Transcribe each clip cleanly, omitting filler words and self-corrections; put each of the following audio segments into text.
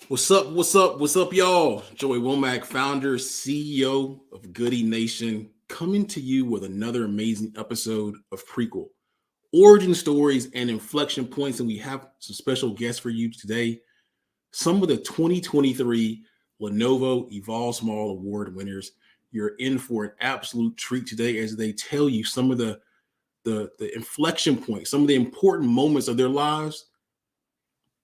What's up? What's up? What's up, y'all? Joey Womack, founder, CEO of Goodie Nation, coming to you with another amazing episode of Prequel, origin stories and inflection points. And we have some special guests for you today. Some of the 2023 Lenovo Evolve Small Award winners. You're in for an absolute treat today as they tell you some of the inflection points, some of the important moments of their lives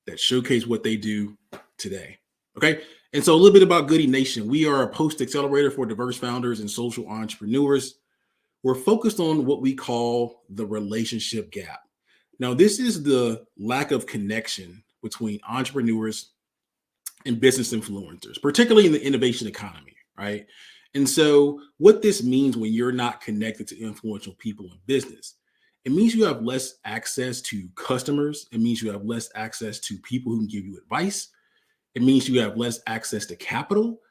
that showcase what they do today. Okay. And so a little bit about Goodie Nation. We are a post accelerator for diverse founders and social entrepreneurs. We're focused on what we call the relationship gap. Now, this is the lack of connection between entrepreneurs and business influencers, particularly in the innovation economy, right? And so what this means when you're not connected to influential people in business, it means you have less access to customers. It means you have less access to people who can give you advice. It means you have less access to capital.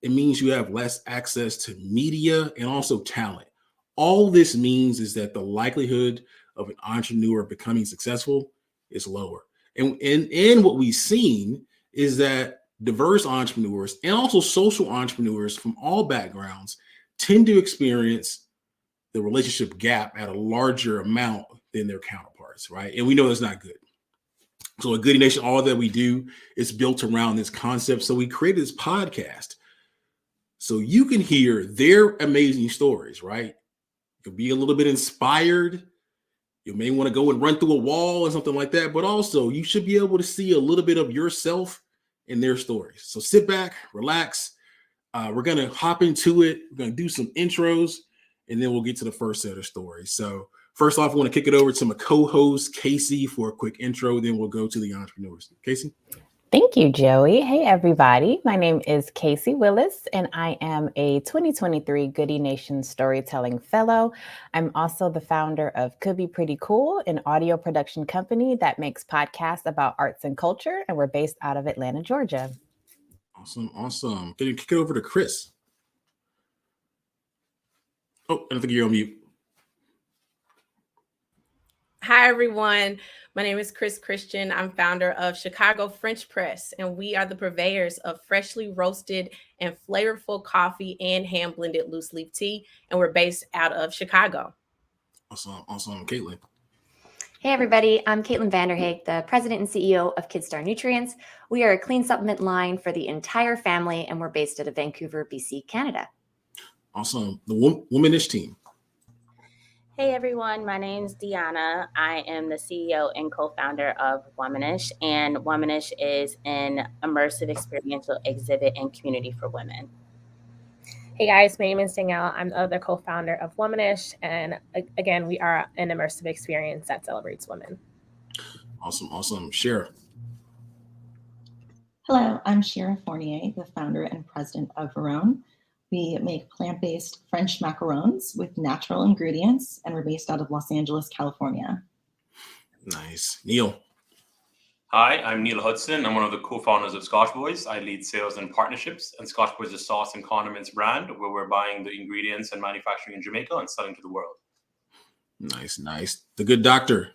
It means you have less access to media and also talent. All this means is that the likelihood of an entrepreneur becoming successful is lower. And what we've seen is that diverse entrepreneurs and also social entrepreneurs from all backgrounds tend to experience the relationship gap at a larger amount than their counterparts, right? And we know that's not good. So at Goodie Nation, all that we do is built around this concept. So we created this podcast so you can hear their amazing stories, right? You can be a little bit inspired. You may want to go and run through a wall or something like that, but also you should be able to see a little bit of yourself in their stories. So sit back, relax. We're going to hop into it. We're going to do some intros, and then we'll get to the first set of stories. So first off, I want to kick it over to my co-host, Casey, for a quick intro. Then we'll go to the entrepreneurs. Casey? Thank you, Joey. Hey, everybody. My name is Casey Willis, and I am a 2023 Goodie Nation Storytelling Fellow. I'm also the founder of Could Be Pretty Cool, an audio production company that makes podcasts about arts and culture, and we're based out of Atlanta, Georgia. Awesome. Can you kick it over to Kris? Oh, I don't think you're on mute. Hi, everyone. My name is Kris Christian. I'm founder of Chicago French Press, and we are the purveyors of freshly roasted and flavorful coffee and hand-blended loose leaf tea, and we're based out of Chicago. Awesome. Caitlyn. Hey, everybody. I'm Caitlyn Vanderhaeghe, the president and CEO of Kidstar Nutrients. We are a clean supplement line for the entire family, and we're based out of Vancouver, BC, Canada. Awesome. The Womanish team. Hey everyone, my name's Dionna. I am the CEO and co-founder of Womanish, and Womanish is an immersive experiential exhibit and community for women. Hey guys, my name is Danyelle. I'm the other co-founder of Womanish, and again, we are an immersive experience that celebrates women. Awesome. Shera. Hello, I'm Shera Fournier, the founder and president of Verón. We make plant-based French macarons with natural ingredients, and we're based out of Los Angeles, California. Nice. Neil. Hi, I'm Neil Hudson. I'm one of the co-founders of Scotch Boyz. I lead sales and partnerships, and Scotch Boyz is a sauce and condiments brand where we're buying the ingredients and manufacturing in Jamaica and selling to the world. Nice. The good doctor.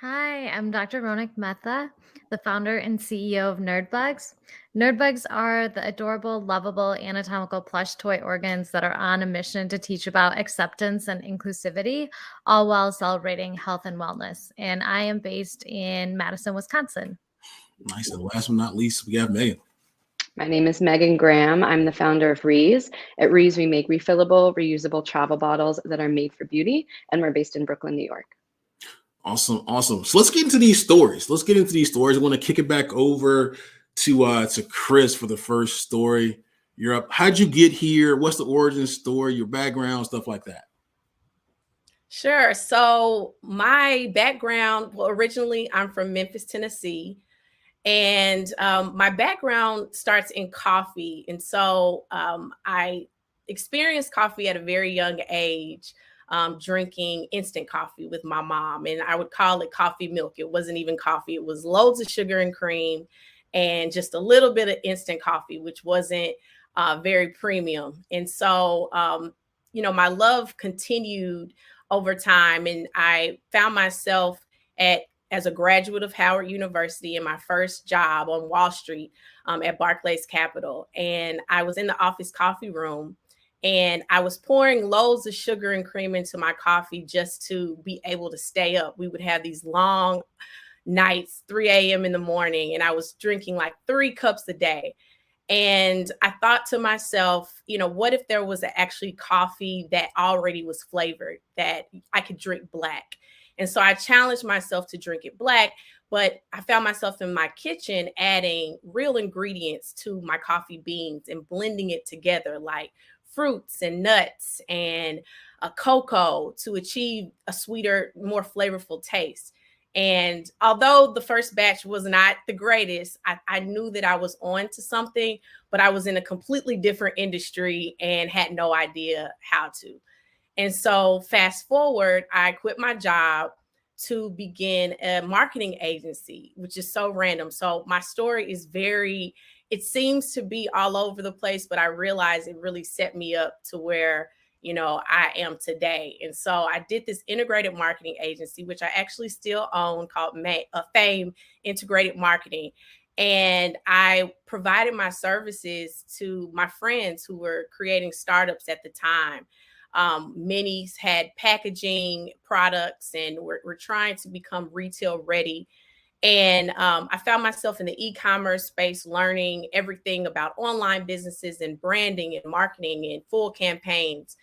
Hi, I'm Dr. Ronak Mehta, the founder and CEO of Nerdbugs. Nerdbugs are the adorable, lovable, anatomical plush toy organs that are on a mission to teach about acceptance and inclusivity, all while celebrating health and wellness. And I am based in Madison, Wisconsin. Nice. And last but not least, we have Megan. My name is Megan Graham. I'm the founder of Ries. At Ries, we make refillable, reusable travel bottles that are made for beauty, and we're based in Brooklyn, New York. Awesome. So let's get into these stories. I want to kick it back over to Kris for the first story. You're up. How'd you get here? What's the origin story, your background, stuff like that? Sure. So my background, originally I'm from Memphis, Tennessee, and my background starts in coffee. And so I experienced coffee at a very young age. Drinking instant coffee with my mom, and I would call it coffee milk. It wasn't even coffee. It was loads of sugar and cream and just a little bit of instant coffee, which wasn't very premium. And so, my love continued over time, and I found myself at as a graduate of Howard University in my first job on Wall Street at Barclays Capital. And I was in the office coffee room, and I was pouring loads of sugar and cream into my coffee just to be able to stay up. We would have these long nights, 3 a.m. in the morning, and I was drinking like 3 cups a day. And I thought to myself, you know, what if there was actually coffee that already was flavored, that I could drink black? And so I challenged myself to drink it black, but I found myself in my kitchen adding real ingredients to my coffee beans and blending it together, like fruits and nuts and cocoa, to achieve a sweeter, more flavorful taste. And although the first batch was not the greatest, I knew that I was on to something, but I was in a completely different industry and had no idea how to. And so fast forward, I quit my job to begin a marketing agency, which is so random. So my story is it seems to be all over the place, but I realized it really set me up to where, you know, I am today. And so I did this integrated marketing agency, which I actually still own, called Fame Integrated Marketing. And I provided my services to my friends who were creating startups at the time. Many had packaging products and were trying to become retail ready. And I found myself in the e-commerce space, learning everything about online businesses and branding and marketing and full campaigns.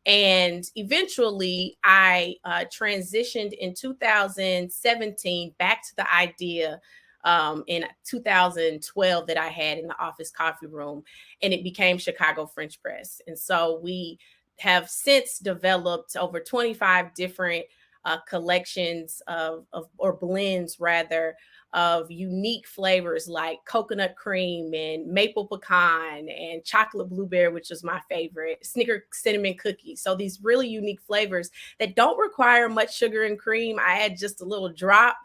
And eventually I transitioned in 2017 back to the idea in 2012 that I had in the office coffee room, and it became Chicago French Press. And so we have since developed over 25 different collections or blends rather, of unique flavors like coconut cream and maple pecan and chocolate blueberry, which is my favorite, Snicker cinnamon cookie. So these really unique flavors that don't require much sugar and cream. I add just a little drop,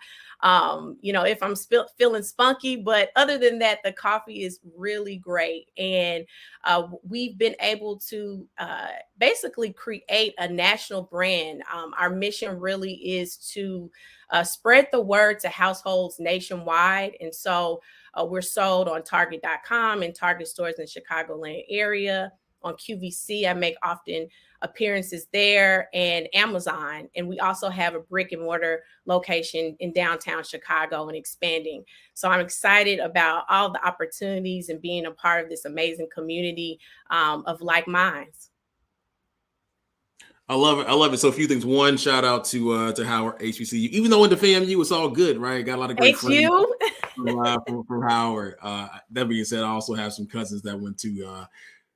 you know, if I'm feeling spunky, but other than that, the coffee is really great. And we've been able to basically create a national brand. Our mission really is to spread the word to households nationwide. And so we're sold on Target.com and Target stores in the Chicagoland area. On QVC, I make often appearances there, and Amazon. And we also have a brick and mortar location in downtown Chicago and expanding. So I'm excited about all the opportunities and being a part of this amazing community of like minds. I love it. I love it. So a few things. One, shout out to Howard HBCU. Even though in the FAMU it's all good, right? Got a lot of great friends from Howard. That being said, I also have some cousins that went to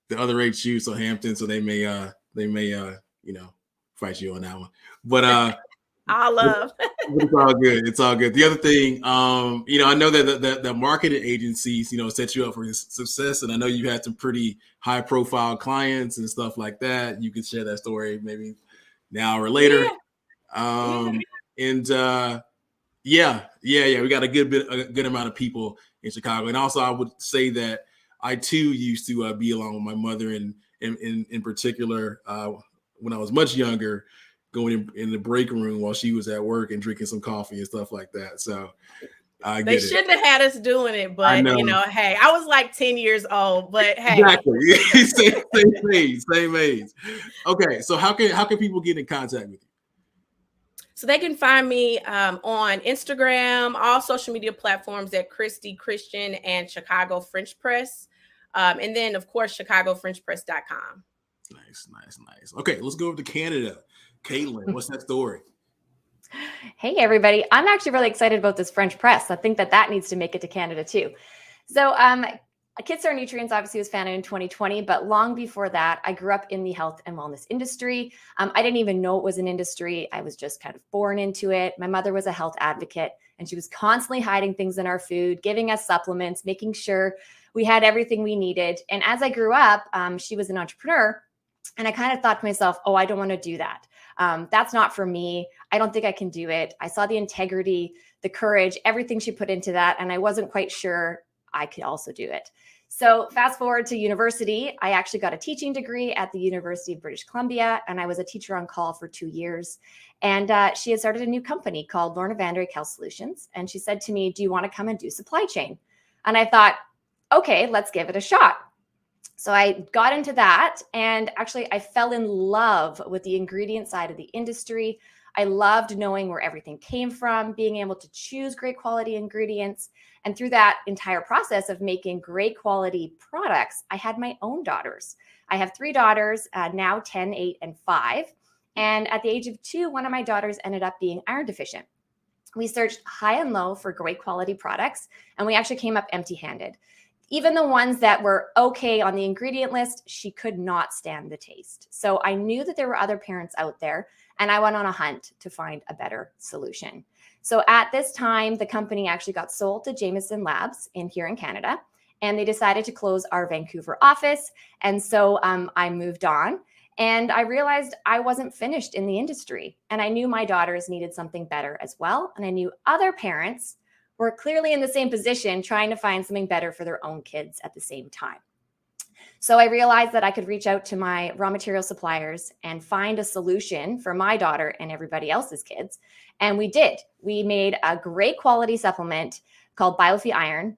the other HU, so Hampton. So they may you know, fight you on that one. But I love. It's all good. It's all good. The other thing, you know, I know that the marketing agencies, you know, set you up for success, and I know you had some pretty high profile clients and stuff like that. You could share that story maybe now or later. Yeah. And we got a good amount of people in Chicago. And also, I would say that I too used to be along with my mother, and in particular, when I was much younger, going in the break room while she was at work and drinking some coffee and stuff like that. So they shouldn't have had us doing it, but you know, hey, I was like 10 years old, but hey, exactly. same age. Okay, so how can people get in contact with you? So they can find me on Instagram, all social media platforms at Kris D Christian and Chicago French Press, and then of course ChicagoFrenchPress.com. Nice. Okay, let's go over to Canada. Caitlyn, what's that story? Hey, everybody. I'm actually really excited about this French press. I think that needs to make it to Canada too. So Kidstar Nutrients obviously was founded in 2020, but long before that, I grew up in the health and wellness industry. I didn't even know it was an industry. I was just kind of born into it. My mother was a health advocate, and she was constantly hiding things in our food, giving us supplements, making sure we had everything we needed. And as I grew up, she was an entrepreneur. And I kind of thought to myself, oh, I don't want to do that. That's not for me. I don't think I can do it. I saw the integrity, the courage, everything she put into that. And I wasn't quite sure I could also do it. So fast forward to university, I actually got a teaching degree at the University of British Columbia, and I was a teacher on call for 2 years. And she had started a new company called Vanderhaeghe Health Solutions. And she said to me, do you want to come and do supply chain? And I thought, okay, let's give it a shot. So I got into that, and actually I fell in love with the ingredient side of the industry. I loved knowing where everything came from, being able to choose great quality ingredients. And through that entire process of making great quality products, I had my own daughters. I have 3 daughters, now 10, 8, and 5. And at the age of 2, one of my daughters ended up being iron deficient. We searched high and low for great quality products, and we actually came up empty-handed. Even the ones that were okay on the ingredient list, she could not stand the taste. So I knew that there were other parents out there, and I went on a hunt to find a better solution. So at this time, the company actually got sold to Jameson Labs here in Canada, and they decided to close our Vancouver office. And so I moved on, and I realized I wasn't finished in the industry, and I knew my daughters needed something better as well. And I knew other parents were clearly in the same position, trying to find something better for their own kids at the same time. So I realized that I could reach out to my raw material suppliers and find a solution for my daughter and everybody else's kids. And we did. We made a great quality supplement called Biofeed Iron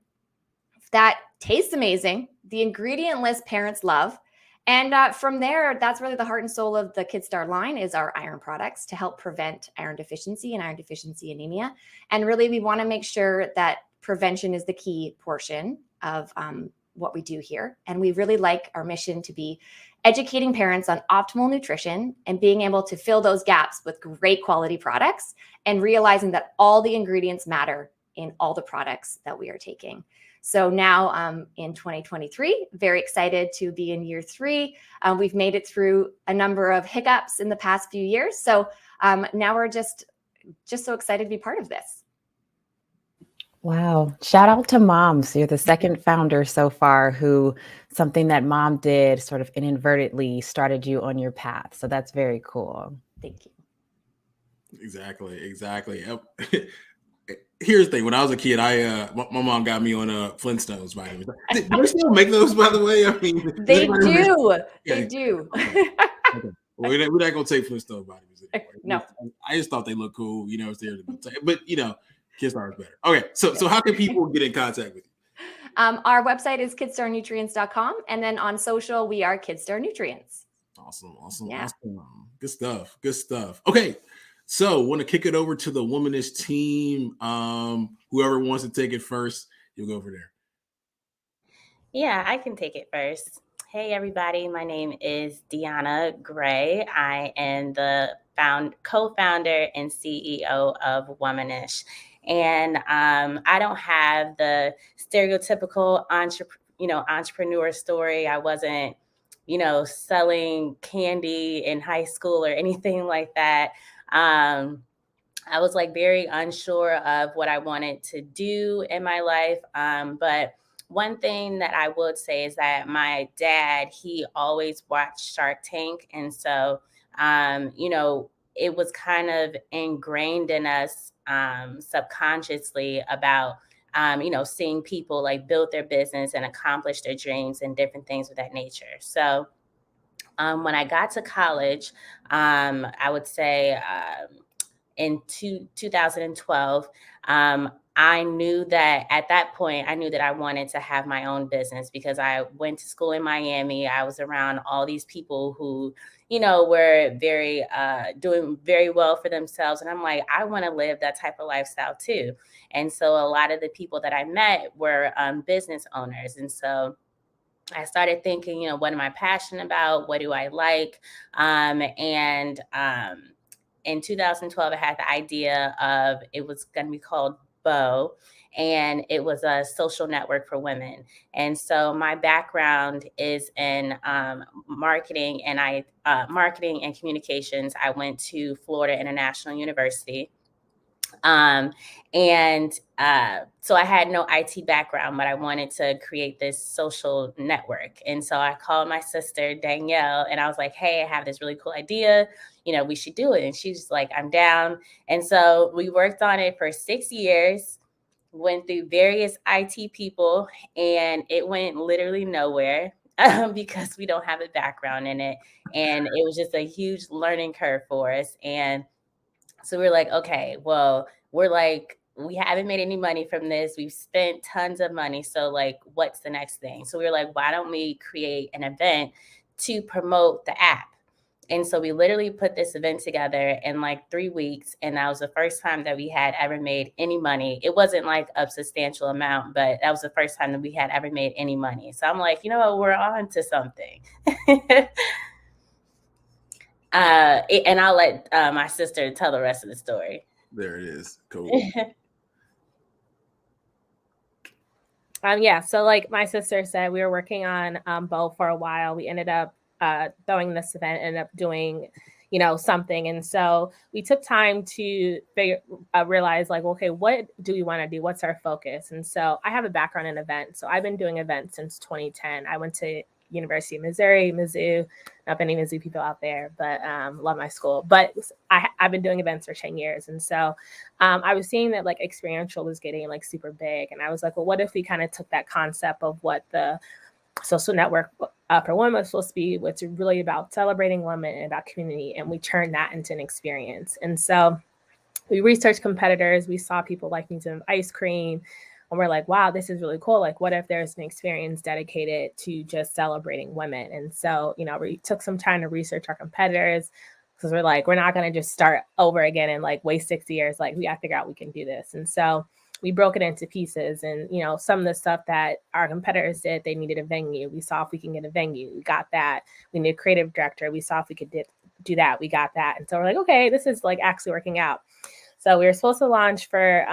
that tastes amazing. The ingredient list parents love. And from there, that's really the heart and soul of the Kidstar line is our iron products to help prevent iron deficiency and iron deficiency anemia. And really, we want to make sure that prevention is the key portion of what we do here. And we really like our mission to be educating parents on optimal nutrition and being able to fill those gaps with great quality products and realizing that all the ingredients matter in all the products that we are taking. So now in 2023, very excited to be in year 3. We've made it through a number of hiccups in the past few years. So now we're just so excited to be part of this. Wow. Shout out to moms. You're the second founder so far who something that mom did sort of inadvertently started you on your path. So that's very cool. Thank you. Exactly. Here's the thing. When I was a kid, my mom got me on Flintstones vitamins. Do they still make those, by the way? I mean, they do. They do. Okay. Well, we're not gonna take Flintstone vitamins anymore. No. I just thought they looked cool. You know, it's there to be. But you know, Kidstar is better. Okay, so how can people get in contact with you? Our website is kidstarnutrients.com, and then on social we are Kidstar Nutrients. Awesome. Yeah. Awesome. Good stuff. Okay. So, want to kick it over to the Womanish team. Whoever wants to take it first, you'll go over there. Yeah, I can take it first. Hey, everybody. My name is Dionna Gray. I am the co-founder and CEO of Womanish. And I don't have the stereotypical entrepreneur story. I wasn't, selling candy in high school or anything like that. I was very unsure of what I wanted to do in my life. But one thing that I would say is that my dad, he always watched Shark Tank. And so, it was kind of ingrained in us subconsciously about, seeing people build their business and accomplish their dreams and different things of that nature. So when I got to college, I would say in 2012, I knew that at that point, I knew that I wanted to have my own business because I went to school in Miami. I was around all these people who, were doing very well for themselves. And I'm like, I want to live that type of lifestyle too. And so a lot of the people that I met were business owners. And so I started thinking, what am I passionate about? What do I like? In 2012, I had the idea of it was going to be called Bo, and it was a social network for women. And so my background is in marketing and communications. I went to Florida International University. So I had no IT background, but I wanted to create this social network. And so I called my sister, Danyelle, and I was like, hey, I have this really cool idea. We should do it. And she's like, I'm down. And so we worked on it for 6 years. went through various IT people, and it went literally nowhere because we don't have a background in it. And it was just a huge learning curve for us. And so we were like, okay, well, we haven't made any money from this. We've spent tons of money. So like, what's the next thing? So we were like, why don't we create an event to promote the app? And so we literally put this event together in like 3 weeks. And that was the first time that we had ever made any money. It wasn't like a substantial amount, but that was the first time that we had ever made any money. So I'm like, you know what, we're on to something. And I'll let my sister tell the rest of the story. There it is. Cool. Yeah. So like my sister said, we were working on Bo for a while. We ended up throwing this event, ended up doing, something. And so we took time to realize like, okay, what do we want to do? What's our focus? And so I have a background in events. So I've been doing events since 2010. I went to University of Missouri, Mizzou, not any Mizzou people out there, but love my school. But I've been doing events for 10 years. And so I was seeing that like experiential was getting like super big. And I was like, well, what if we kind of took that concept of what the social network for women was supposed to be, which is really about celebrating women and about community, and we turned that into an experience. And so we researched competitors. We saw people like Museum of Ice Cream, and we're like, wow, this is really cool. Like, what if there's an experience dedicated to just celebrating women? And so, we took some time to research our competitors, because we're like, we're not going to just start over again and like waste 6 years. Like, we got to figure out we can do this. And so we broke it into pieces. And, some of the stuff that our competitors did, they needed a venue. We saw if we can get a venue. We got that. We need a creative director. We saw if we could do that. We got that. And so we're like, okay, this is like actually working out. So we were supposed to launch for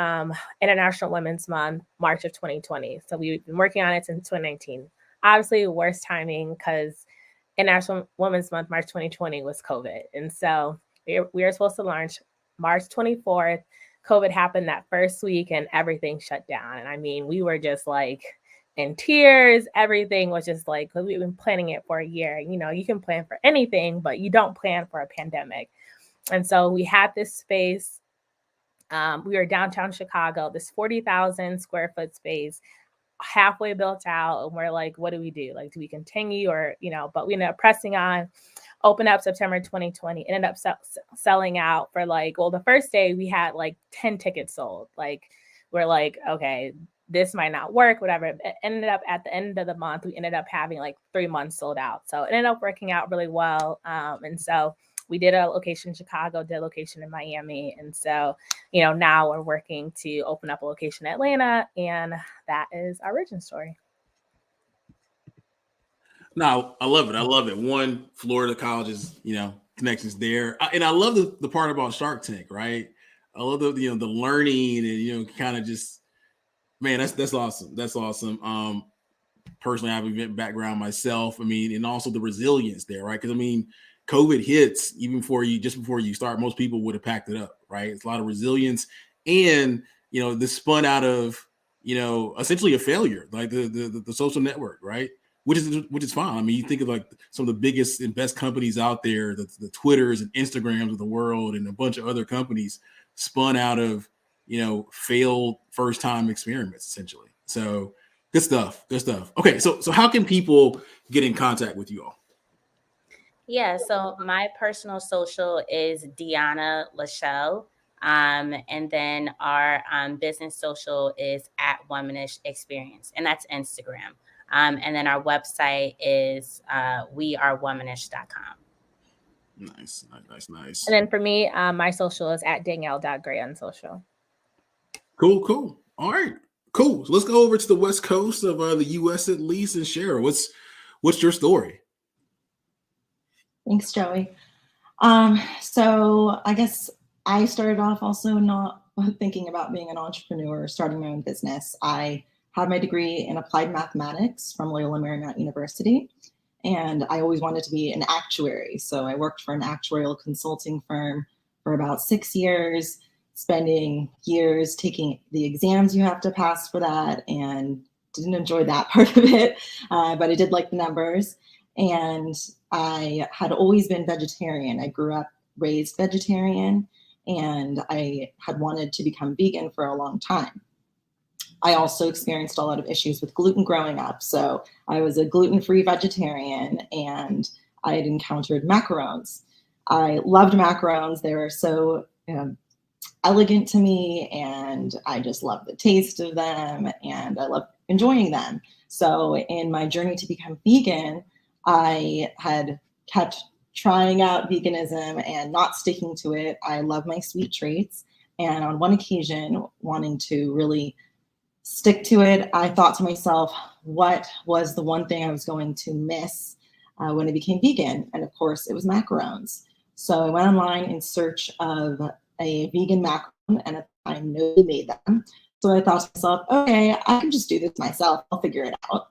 International Women's Month, March of 2020. So we've been working on it since 2019. Obviously, worst timing because International Women's Month, March 2020 was COVID. And so we were supposed to launch March 24th. COVID happened that first week and everything shut down. And I mean, we were just like in tears. Everything was just like, because we've been planning it for a year. You can plan for anything, but you don't plan for a pandemic. And so we had this space. We were downtown Chicago, this 40,000 square foot space, halfway built out. And we're like, what do we do? Like, do we continue or, but we ended up pressing on, open up September 2020, ended up selling out for like, well, the first day we had like 10 tickets sold. Like, we're like, okay, this might not work, whatever. It ended up at the end of the month, we ended up having like 3 months sold out. So it ended up working out really well. And so we did a location in Chicago, did a location in Miami. And so, now we're working to open up a location in Atlanta, and that is our origin story. No, I love it. I love it. One, Florida colleges, connections there. And I love the part about Shark Tank, right? I love the learning and, kind of just, man, that's awesome. That's awesome. Personally, I have an event background myself. I mean, and also the resilience there, right? Because COVID hits even before you start, most people would have packed it up, right? It's a lot of resilience. And, this spun out of, essentially a failure, like the social network, right? Which is fine. I mean, you think of like some of the biggest and best companies out there, the Twitters and Instagrams of the world, and a bunch of other companies spun out of, failed first time experiments, essentially. So good stuff. Good stuff. Okay. So how can people get in contact with you all? Yeah. So my personal social is Dionna Lachelle. And then our business social is at Womanish Experience, and that's Instagram. And then our website is wearewomanish.com. Nice. And then for me, my social is at Danyelle.gray on social. Cool. All right, cool. So let's go over to the West Coast of the U.S. at least. And Shera, what's your story? Thanks, Joey. So I guess I started off also not thinking about being an entrepreneur or starting my own business. I had my degree in applied mathematics from Loyola Marymount University, and I always wanted to be an actuary. So I worked for an actuarial consulting firm for about 6 years, spending years taking the exams you have to pass for that, and didn't enjoy that part of it, but I did like the numbers. And I had always been vegetarian. I grew up raised vegetarian, and I had wanted to become vegan for a long time. I also experienced a lot of issues with gluten growing up. So I was a gluten-free vegetarian, and I had encountered macarons. I loved macarons. They were so elegant to me, and I just loved the taste of them, and I loved enjoying them. So in my journey to become vegan, I had kept trying out veganism and not sticking to it. I love my sweet treats. And on one occasion, wanting to really stick to it, I thought to myself, what was the one thing I was going to miss when I became vegan? And of course, it was macarons. So I went online in search of a vegan macaron, and at the time, nobody made them. So I thought to myself, okay, I can just do this myself. I'll figure it out.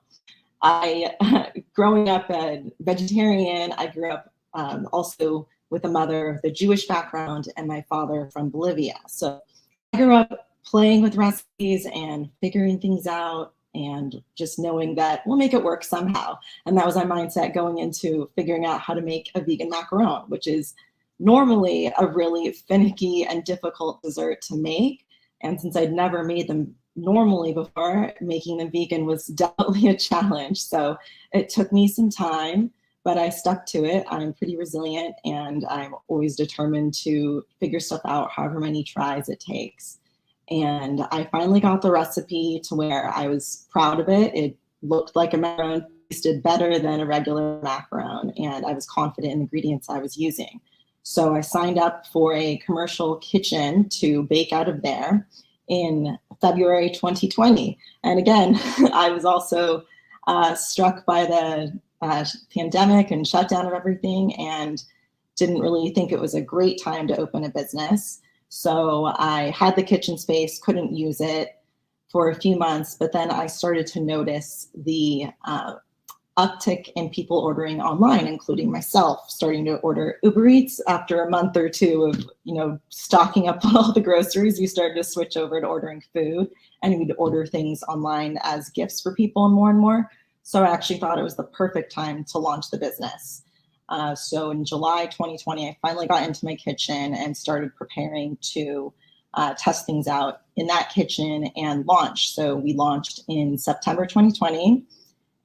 Growing up a vegetarian, I grew up also with a mother of the Jewish background and my father from Bolivia. So I grew up playing with recipes and figuring things out and just knowing that we'll make it work somehow. And that was my mindset going into figuring out how to make a vegan macaron, which is normally a really finicky and difficult dessert to make. And since I'd never made them normally before, making them vegan was definitely a challenge. So it took me some time, but I stuck to it. I'm pretty resilient, and I'm always determined to figure stuff out however many tries it takes. And I finally got the recipe to where I was proud of it. It looked like a macaron, tasted better than a regular macaron, and I was confident in the ingredients I was using. So I signed up for a commercial kitchen to bake out of there in February 2020. And again, I was also struck by the pandemic and shutdown of everything, and didn't really think it was a great time to open a business. So I had the kitchen space, couldn't use it for a few months, but then I started to notice the uptick in people ordering online, including myself, starting to order Uber Eats. After a month or two of, stocking up on all the groceries, we started to switch over to ordering food, and we'd order things online as gifts for people and more. So I actually thought it was the perfect time to launch the business. So in July 2020, I finally got into my kitchen and started preparing to test things out in that kitchen and launch. So we launched in September 2020,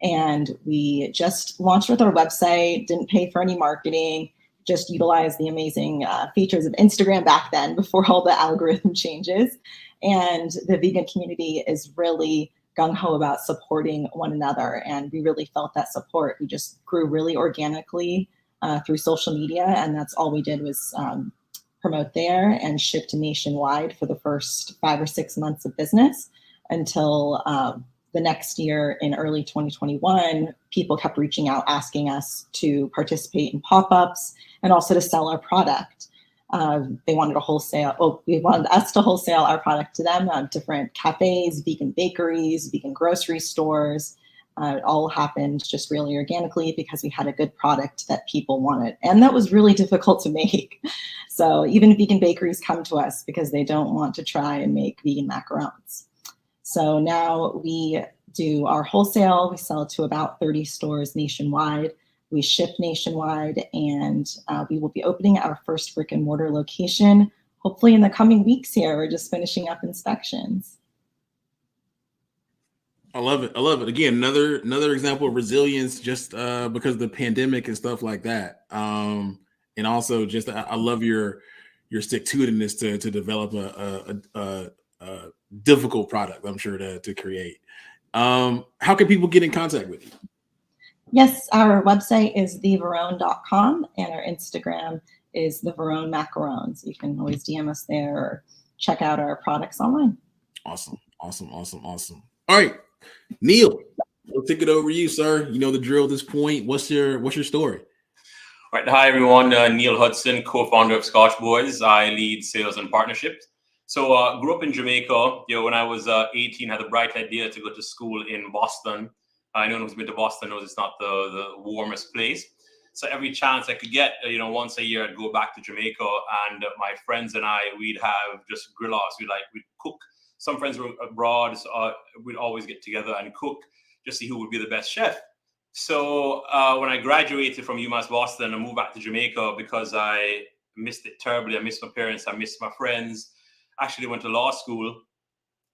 and we just launched with our website, didn't pay for any marketing, just utilized the amazing features of Instagram back then before all the algorithm changes. And the vegan community is really gung-ho about supporting one another, and we really felt that support. We just grew really organically through social media, and that's all we did was promote there and shipped nationwide for the first 5 or 6 months of business until the next year in early 2021, people kept reaching out, asking us to participate in pop-ups and also to sell our product. They wanted we wanted us to wholesale our product to them, different cafes, vegan bakeries, vegan grocery stores. It all happened just really organically because we had a good product that people wanted. And that was really difficult to make. So even vegan bakeries come to us because they don't want to try and make vegan macarons. So now we do our wholesale. We sell to about 30 stores nationwide. We ship nationwide, and we will be opening our first brick and mortar location, hopefully in the coming weeks here. We're just finishing up inspections. I love it. I love it. Again, another example of resilience, just because of the pandemic and stuff like that. And also just, I love your stick-to-itiveness to develop a difficult product, I'm sure, to create. How can people get in contact with you? Yes, our website is theveron.com, and our Instagram is the Verón Macarons. You can always DM us there or check out our products online. Awesome. All right, Neil, we'll take it over to you, sir. You know the drill at this point. What's your story? All right. Hi, everyone. Neil Hudson, co-founder of Scotch Boyz. I lead sales and partnerships. So grew up in Jamaica. When I was 18, had the bright idea to go to school in Boston. Anyone who's been to Boston knows it's not the warmest place. So every chance I could get, once a year, I'd go back to Jamaica, and my friends and I, we'd have just grill-offs. We'd cook. Some friends were abroad, so we'd always get together and cook, just see who would be the best chef. So when I graduated from UMass Boston, I moved back to Jamaica because I missed it terribly. I missed my parents. I missed my friends. Actually went to law school.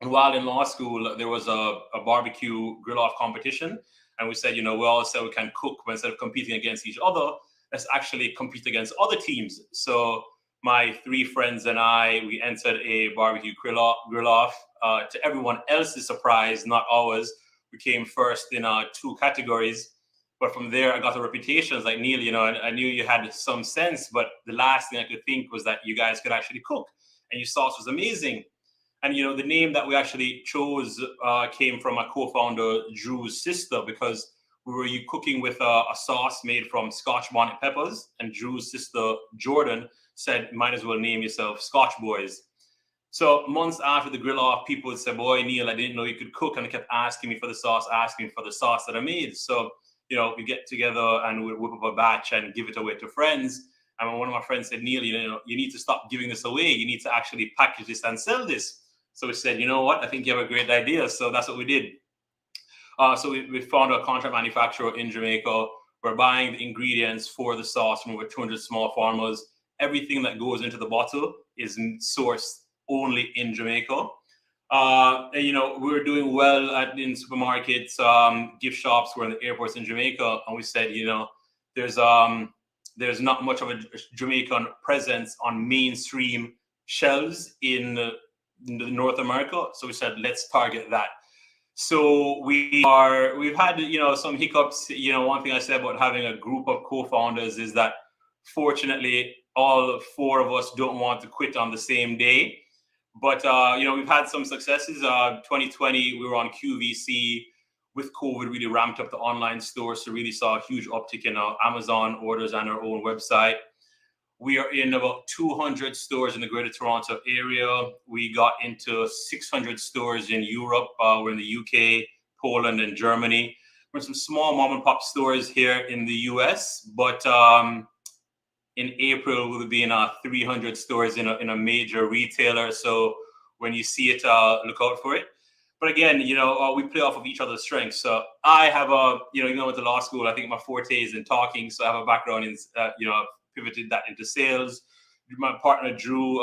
And while in law school, there was a barbecue grill-off competition. And we said, we all said we can cook, but instead of competing against each other, let's actually compete against other teams. So my 3 friends and I, we entered a barbecue grill-off. To everyone else's surprise, not ours, we came first in 2 categories. But from there, I got a reputation as like, Neil, I knew you had some sense, but the last thing I could think was that you guys could actually cook. And your sauce was amazing. And, the name that we actually chose came from my co-founder, Drew's sister, because we were cooking with a sauce made from Scotch bonnet peppers. And Drew's sister, Jordan, said, might as well name yourself Scotch Boys. So months after the grill off, people would say, boy, Neil, I didn't know you could cook. And they kept asking me for the sauce that I made. So, we get together and we whip up a batch and give it away to friends. And one of my friends said, Neil, you need to stop giving this away. You need to actually package this and sell this. So we said, you know what? I think you have a great idea. So that's what we did. So we found a contract manufacturer in Jamaica. We're buying the ingredients for the sauce from over 200 small farmers. Everything that goes into the bottle is sourced only in Jamaica. And, we're doing well in supermarkets, gift shops. We're in the airports in Jamaica. And we said, there's not much of a Jamaican presence on mainstream shelves in North America. So we said, let's target that. So we've had, some hiccups. One thing I said about having a group of co-founders is that fortunately, all 4 of us don't want to quit on the same day. But, we've had some successes. 2020, we were on QVC. With COVID, really ramped up the online store. So really saw a huge uptick in our Amazon orders and our own website. We are in about 200 stores in the Greater Toronto area. We got into 600 stores in Europe. We're in the UK, Poland, and Germany. We're in some small mom and pop stores here in the US. But in April, we'll be in 300 stores in a major retailer. So when you see it, look out for it. But again, we play off of each other's strengths. So I have even went to law school, I think my forte is in talking. So I have a background in, pivoted that into sales. My partner, Drew,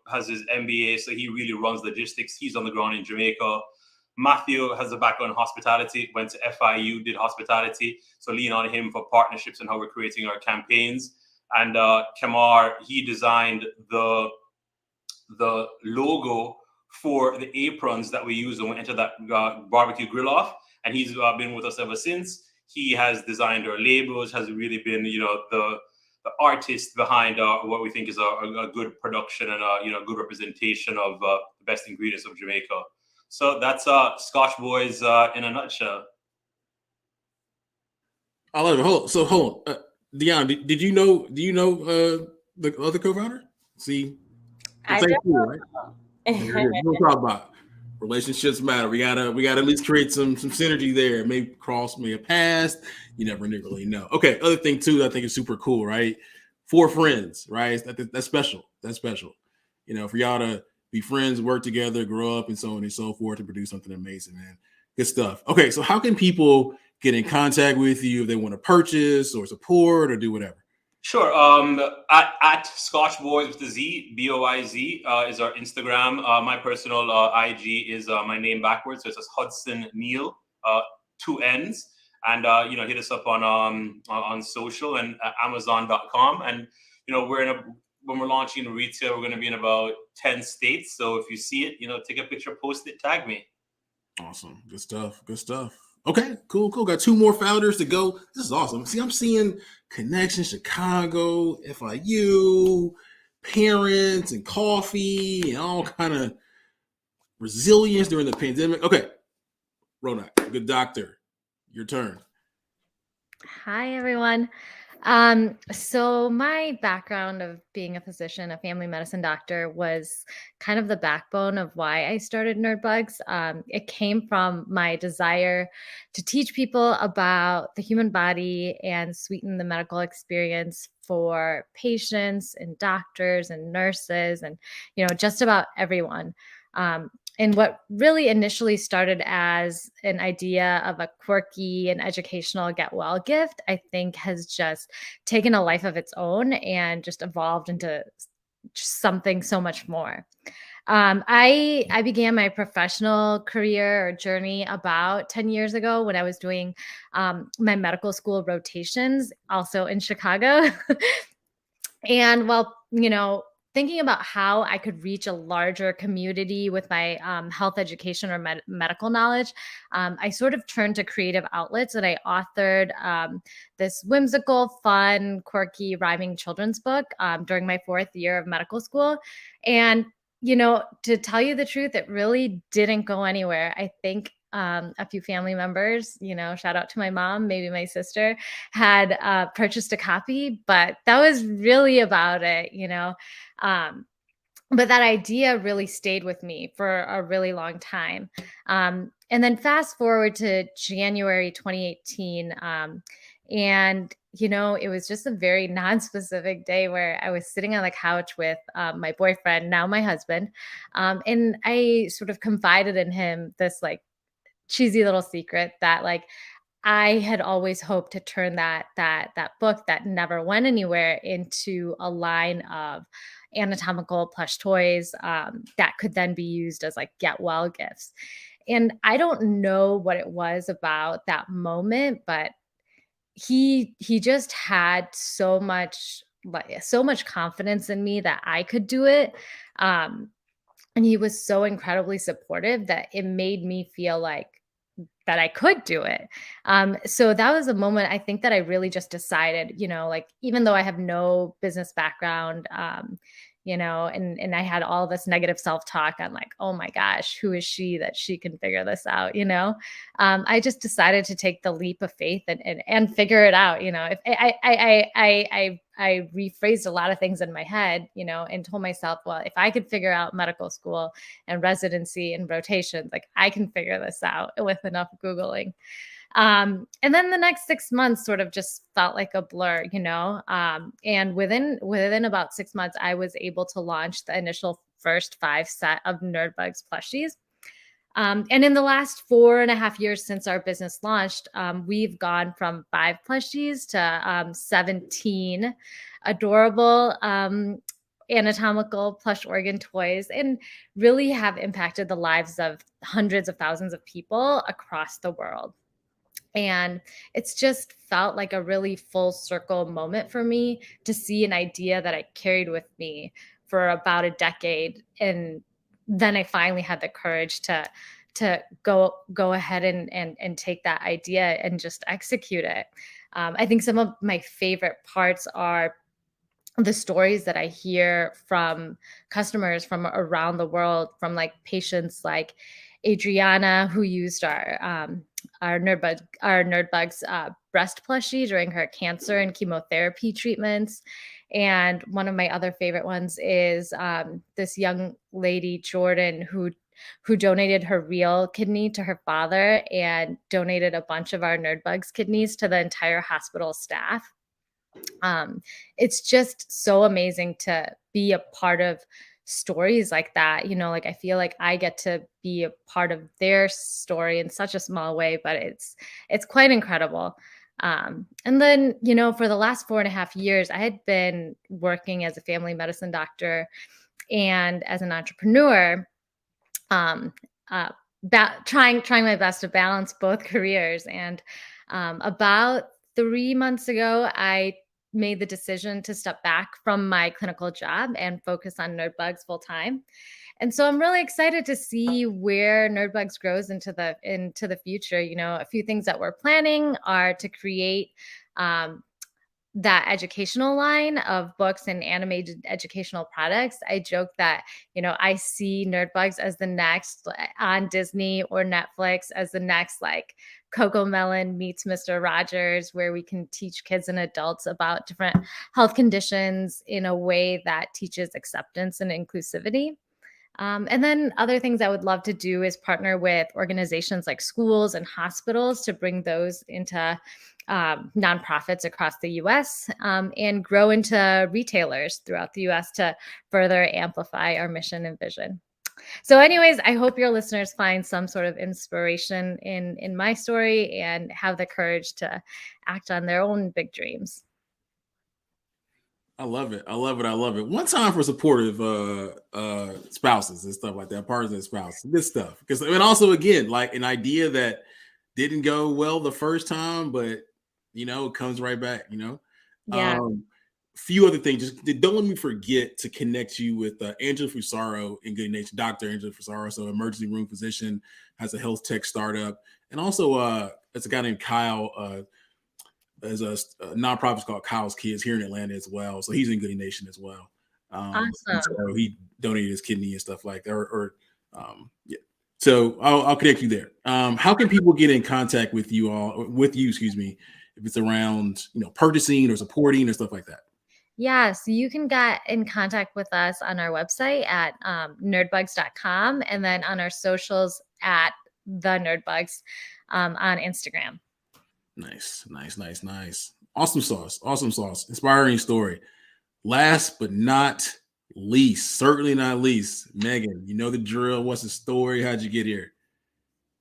has his MBA. So he really runs logistics. He's on the ground in Jamaica. Matthew has a background in hospitality, went to FIU, did hospitality. So lean on him for partnerships and how we're creating our campaigns. And Kamar, he designed the logo for the aprons that we use when we enter that barbecue grill off. And he's been with us ever since. He has designed our labels, has really been, the artist behind what we think is a good production and a good representation of the best ingredients of Jamaica. So that's Scotch Boys in a nutshell. I love it. Hold on. Dionna, do you know the other co-founder? See, I don't cool, right? We'll talk about relationships matter. We gotta at least create some synergy there. Maybe cross may have passed. You never really know. Okay, other thing too, I think is super cool, right? 4 friends, right? That's special. That's special. For y'all to be friends, work together, grow up, and so on and so forth to produce something amazing, man. Good stuff. Okay, so how can people get in contact with you if they want to purchase or support or do whatever? Sure. At Scotch Boys with the Z, BOIZ is our Instagram. My personal IG is my name backwards. So it says Hudson Neil, 2 N's. And, hit us up on social and Amazon.com. And, when we're launching in retail, we're going to be in about 10 states. So if you see it, take a picture, post it, tag me. Awesome. Good stuff. Okay, cool. Got 2 more founders to go. This is awesome. See, I'm seeing connections, Chicago, FIU, parents, and coffee, and all kind of resilience during the pandemic. Okay, Ronak, good doctor, your turn. Hi, everyone. So my background of being a physician, a family medicine doctor, was kind of the backbone of why I started Nerdbugs. It came from my desire to teach people about the human body and sweeten the medical experience for patients and doctors and nurses and, just about everyone. And what really initially started as an idea of a quirky and educational get well gift, I think has just taken a life of its own and just evolved into something so much more. I began my professional career or journey about 10 years ago when I was doing my medical school rotations, also in Chicago. And while, thinking about how I could reach a larger community with my health education or medical knowledge, I sort of turned to creative outlets, and I authored this whimsical, fun, quirky, rhyming children's book during my 4th year of medical school. And, to tell you the truth, it really didn't go anywhere. I think a few family members, shout out to my mom, maybe my sister, had purchased a copy, but that was really about it, But that idea really stayed with me for a really long time. And then fast forward to January 2018. And, it was just a very non-specific day where I was sitting on the couch with my boyfriend, now my husband. And I sort of confided in him this cheesy little secret that I had always hoped to turn that book that never went anywhere into a line of anatomical plush toys that could then be used as get well gifts. And I don't know what it was about that moment, but he just had so much confidence in me that I could do it. And he was so incredibly supportive that it made me feel like that I could do it. So that was a moment I think that I really just decided, even though I have no business background, and I had all this negative self-talk on oh my gosh, who is she that she can figure this out? I just decided to take the leap of faith and figure it out. If I rephrased a lot of things in my head, and told myself, well, if I could figure out medical school and residency and rotations, I can figure this out with enough Googling. And then the next 6 months sort of just felt like a blur, and within about 6 months, I was able to launch the initial first 5 set of Nerdbugs plushies. And in the last 4.5 years since our business launched, we've gone from 5 plushies to 17 adorable anatomical plush organ toys, and really have impacted the lives of hundreds of thousands of people across the world. And it's just felt like a really full circle moment for me to see an idea that I carried with me for about a decade. And then I finally had the courage to go ahead and take that idea and just execute it. I think some of my favorite parts are the stories that I hear from customers from around the world, from patients like Adriana, who used our Nerdbugs breast plushie during her cancer and chemotherapy treatments. And one of my other favorite ones is this young lady, Jordan, who donated her real kidney to her father and donated a bunch of our Nerdbugs kidneys to the entire hospital staff. It's just so amazing to be a part of stories like that. I feel like I get to be a part of their story in such a small way, but it's quite incredible. And then, for the last 4.5 years, I had been working as a family medicine doctor and as an entrepreneur, trying my best to balance both careers. And about 3 months ago, I made the decision to step back from my clinical job and focus on Nerdbugs full time. And so I'm really excited to see where Nerdbugs grows into the future. A few things that we're planning are to create that educational line of books and animated educational products. I joke that, I see Nerdbugs as the next on Disney or Netflix as the next CoComelon meets Mr. Rogers, where we can teach kids and adults about different health conditions in a way that teaches acceptance and inclusivity. And then other things I would love to do is partner with organizations like schools and hospitals to bring those into nonprofits across the U.S. And grow into retailers throughout the U.S. to further amplify our mission and vision. So anyways, I hope your listeners find some sort of inspiration in my story and have the courage to act on their own big dreams. I love it. I love it. I love it. One time for supportive spouses and stuff like that, partners and spouses. Good stuff. Because and also again, like an idea that didn't go well the first time, but it comes right back, Yeah. Few other things. Just don't let me forget to connect you with Angela Fusaro in Goodie Nation, Dr. Angela Fusaro, so emergency room physician, has a health tech startup, and also it's a guy named Kyle. There's a nonprofit called Kyle's Kids here in Atlanta as well, so he's in Goodie Nation as well. Awesome. So he donated his kidney and stuff like that, yeah. So I'll connect you there. How can people get in contact with you excuse me, if it's around purchasing or supporting or stuff like that? Yeah, so you can get in contact with us on our website at nerdbugs.com and then on our socials at the Nerdbugs on Instagram. Nice. Awesome sauce. Inspiring story. Last but not least, certainly not least, Megan, you know the drill. What's the story? How'd you get here?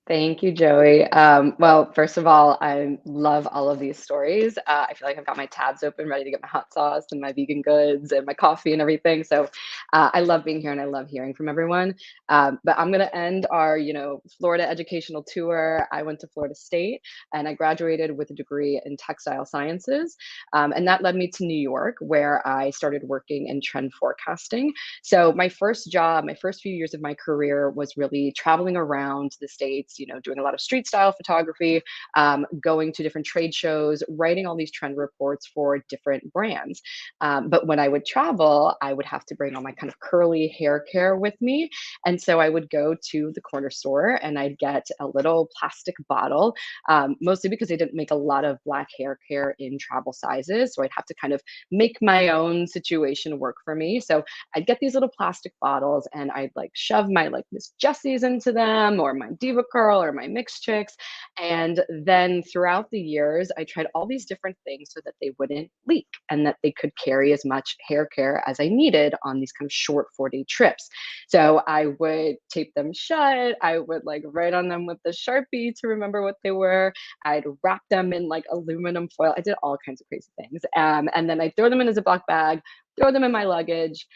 Thank you, Joey. Well, first of all, I love all of these stories. I feel like I've got my tabs open, ready to get my hot sauce and my vegan goods and my coffee and everything. So I love being here and I love hearing from everyone. But I'm going to end our, Florida educational tour. I went to Florida State and I graduated with a degree in textile sciences. And that led me to New York, where I started working in trend forecasting. So my first job, my first few years of my career was really traveling around the States, doing a lot of street style photography, going to different trade shows, writing all these trend reports for different brands. But when I would travel, I would have to bring all my kind of curly hair care with me. And so I would go to the corner store and I'd get a little plastic bottle, mostly because they didn't make a lot of black hair care in travel sizes. So I'd have to kind of make my own situation work for me. So I'd get these little plastic bottles and I'd shove my Miss Jessie's into them, or my Diva Curl, or my Mixed Chicks. And then throughout the years, I tried all these different things so that they wouldn't leak and that they could carry as much hair care as I needed on these kind of short 4-day trips. So I would tape them shut. I would write on them with the Sharpie to remember what they were. I'd wrap them in aluminum foil. I did all kinds of crazy things. And then I throw them in a Ziploc bag, throw them in my luggage.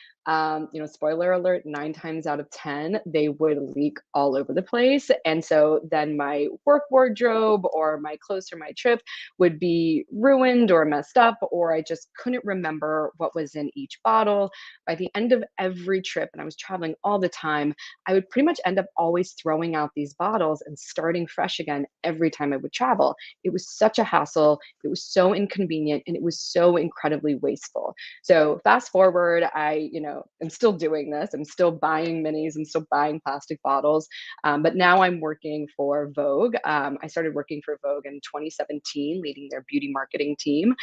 Spoiler alert, 9 times out of 10, they would leak all over the place. And so then my work wardrobe or my clothes for my trip would be ruined or messed up, or I just couldn't remember what was in each bottle. By the end of every trip, and I was traveling all the time, I would pretty much end up always throwing out these bottles and starting fresh again every time I would travel. It was such a hassle. It was so inconvenient, and it was so incredibly wasteful. So fast forward, I'm still doing this. I'm still buying minis. I'm still buying plastic bottles. But now I'm working for Vogue. I started working for Vogue in 2017, leading their beauty marketing team.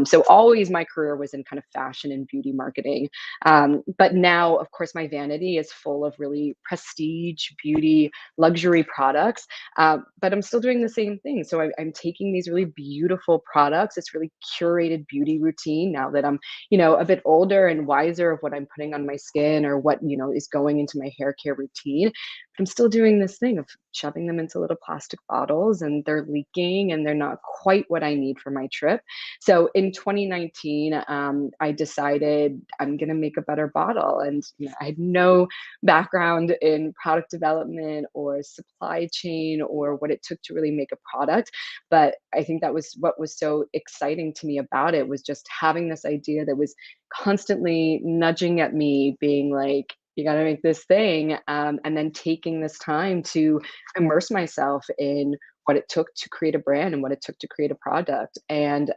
So always my career was in kind of fashion and beauty marketing. But now, of course, my vanity is full of really prestige beauty, luxury products. But I'm still doing the same thing. So I'm taking these really beautiful products, this really curated beauty routine, now that I'm, a bit older and wiser of what I'm putting on my skin or what, is going into my hair care routine. But I'm still doing this thing of shoving them into little plastic bottles, and they're leaking and they're not quite what I need for my trip. So in 2019, I decided I'm going to make a better bottle. And I had no background in product development or supply chain or what it took to really make a product. But I think that was what was so exciting to me about it, was just having this idea that was constantly nudging at me, being like, you got to make this thing. And then taking this time to immerse myself in what it took to create a brand and what it took to create a product. And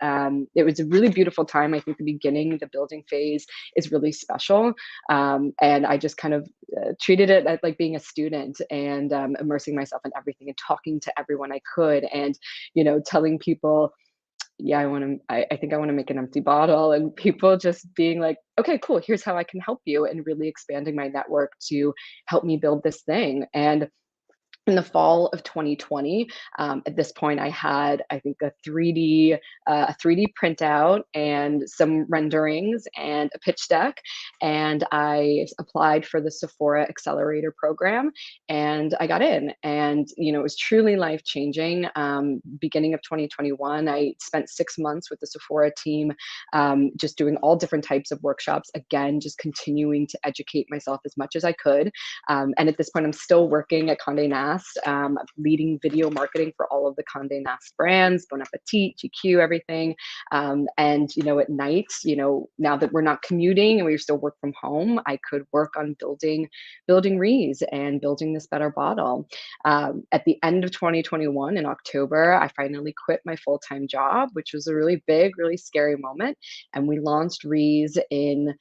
it was a really beautiful time. I think the beginning, the building phase is really special. And I just kind of treated it like being a student and immersing myself in everything and talking to everyone I could, and, telling people, yeah, I think I want to make an empty bottle, and people just being like, okay, cool, here's how I can help you, and really expanding my network to help me build this thing. And in the fall of 2020. At this point, I had, I think, a 3D printout and some renderings and a pitch deck, and I applied for the Sephora Accelerator program, and I got in. And it was truly life changing. Beginning of 2021, I spent 6 months with the Sephora team, just doing all different types of workshops. Again, just continuing to educate myself as much as I could. And at this point, I'm still working at Condé Nast, leading video marketing for all of the Condé Nast brands, Bon Appetit, GQ, everything. And, at night, now that we're not commuting and we still work from home, I could work on building Ries and building this better bottle. At the end of 2021, in October, I finally quit my full-time job, which was a really big, really scary moment. And we launched Ries in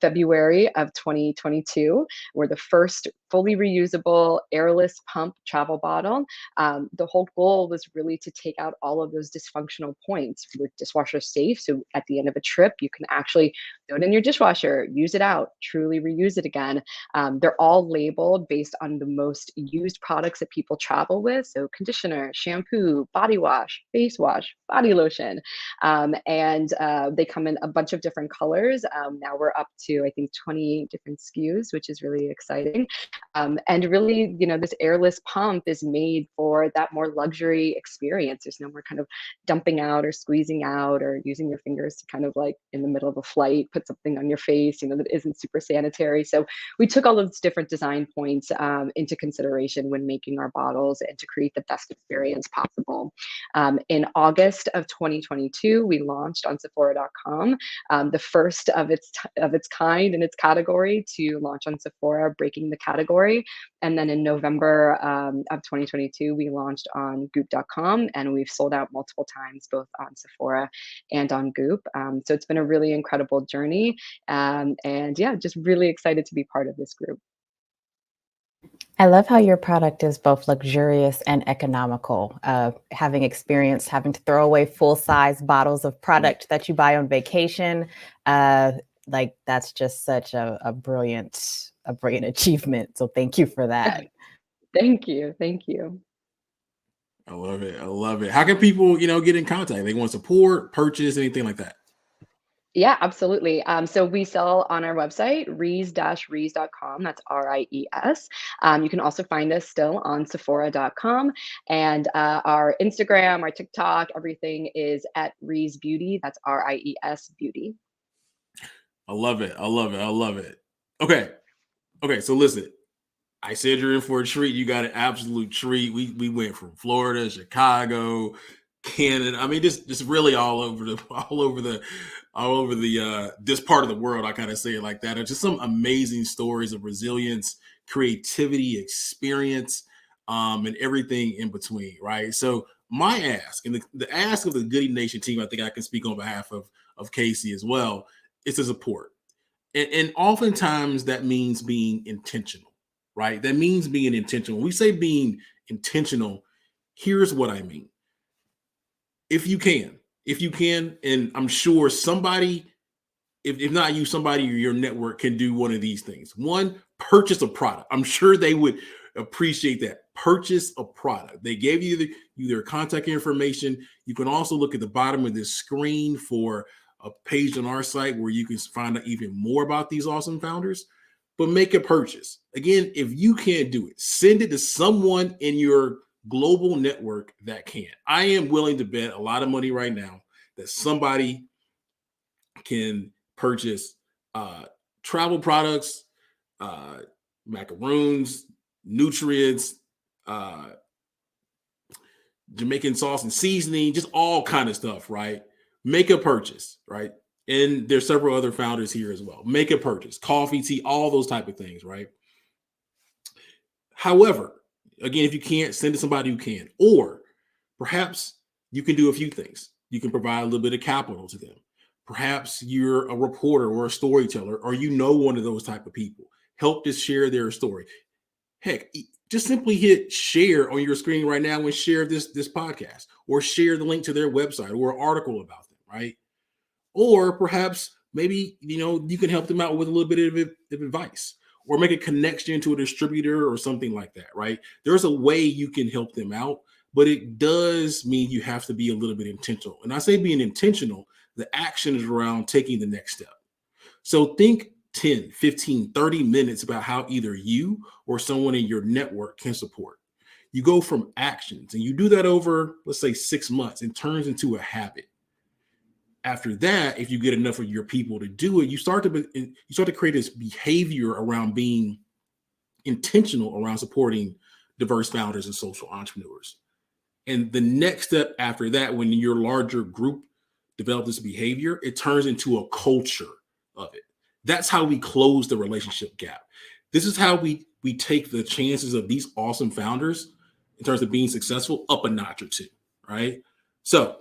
February of 2022. We're the first fully reusable airless pump travel bottle. The whole goal was really to take out all of those dysfunctional points. We're dishwasher safe, so at the end of a trip, you can actually throw it in your dishwasher, use it out, truly reuse it again. They're all labeled based on the most used products that people travel with. So conditioner, shampoo, body wash, face wash, body lotion. And they come in a bunch of different colors. Now we're up to, I think, 28 different SKUs, which is really exciting. And really, this airless pump is made for that more luxury experience. There's no more kind of dumping out or squeezing out or using your fingers to kind of like in the middle of a flight, put something on your face, that isn't super sanitary. So we took all of those different design points into consideration when making our bottles and to create the best experience possible. In August of 2022, we launched on Sephora.com, the first of its kind in its category to launch on Sephora, breaking the category. And then in November of 2022, we launched on Goop.com, and we've sold out multiple times, both on Sephora and on Goop. So it's been a really incredible journey. And yeah, just really excited to be part of this group. I love how your product is both luxurious and economical. Having experienced having to throw away full-size bottles of product that you buy on vacation, that's just such a brilliant achievement. So thank you for that. Thank you. I love it. How can people, get in contact? They want support, purchase, anything like that? Yeah, absolutely. So we sell on our website, ries-ries.com. That's RIES. You can also find us still on Sephora.com. And our Instagram, our TikTok, everything is at Ries Beauty. That's RIES Beauty. I love it. Okay. So listen, I said you're in for a treat. You got an absolute treat. We went from Florida, Chicago, Canada. I mean, just really all over the this part of the world. I kind of say it like that. It's just some amazing stories of resilience, creativity, experience, and everything in between. Right. So my ask, and the ask of the Goodie Nation team, I think I can speak on behalf of Casey as well, is to support. And oftentimes that means being intentional. Right? That means being intentional. When we say being intentional, here's what I mean. If you can, and I'm sure somebody, if not you, somebody in your network can do one of these things. One, purchase a product. I'm sure they would appreciate that. Purchase a product. They gave you their contact information. You can also look at the bottom of this screen for a page on our site where you can find out even more about these awesome founders. But make a purchase. Again, if you can't do it, send it to someone in your global network that can. I am willing to bet a lot of money right now that somebody can purchase travel products, macaroons, nutrients, Jamaican sauce and seasoning, just all kind of stuff, right? Make a purchase, right? And there's several other founders here as well. Make a purchase, coffee, tea, all those type of things, right? However, again, if you can't, send it to somebody who can. Or perhaps you can do a few things. You can provide a little bit of capital to them. Perhaps you're a reporter or a storyteller, or one of those type of people. Help to share their story. Heck, just simply hit share on your screen right now and share this podcast, or share the link to their website or an article about them, right? Or perhaps maybe, you can help them out with a little bit of advice, or make a connection to a distributor or something like that, right? There's a way you can help them out, but it does mean you have to be a little bit intentional. And I say being intentional, the action is around taking the next step. So think 10, 15, 30 minutes about how either you or someone in your network can support. You go from actions and you do that over, let's say 6 months, and turns into a habit. After that, if you get enough of your people to do it, you start to create this behavior around being intentional around supporting diverse founders and social entrepreneurs. And the next step after that, when your larger group develop this behavior, it turns into a culture of it. That's how we close the relationship gap. This is how we take the chances of these awesome founders in terms of being successful up a notch or two, right? So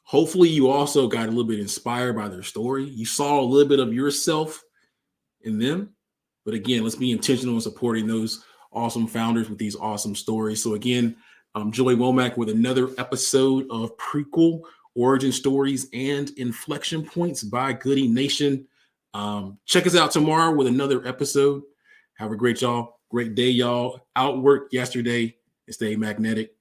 hopefully you also got a little bit inspired by their story. You saw a little bit of yourself in them. But again, let's be intentional in supporting those awesome founders with these awesome stories. So again, I'm Joey Womack with another episode of Prequel, Origin Stories and Inflection Points by Goodie Nation. Check us out tomorrow with another episode. Have a great day, y'all. Outwork yesterday and stay magnetic.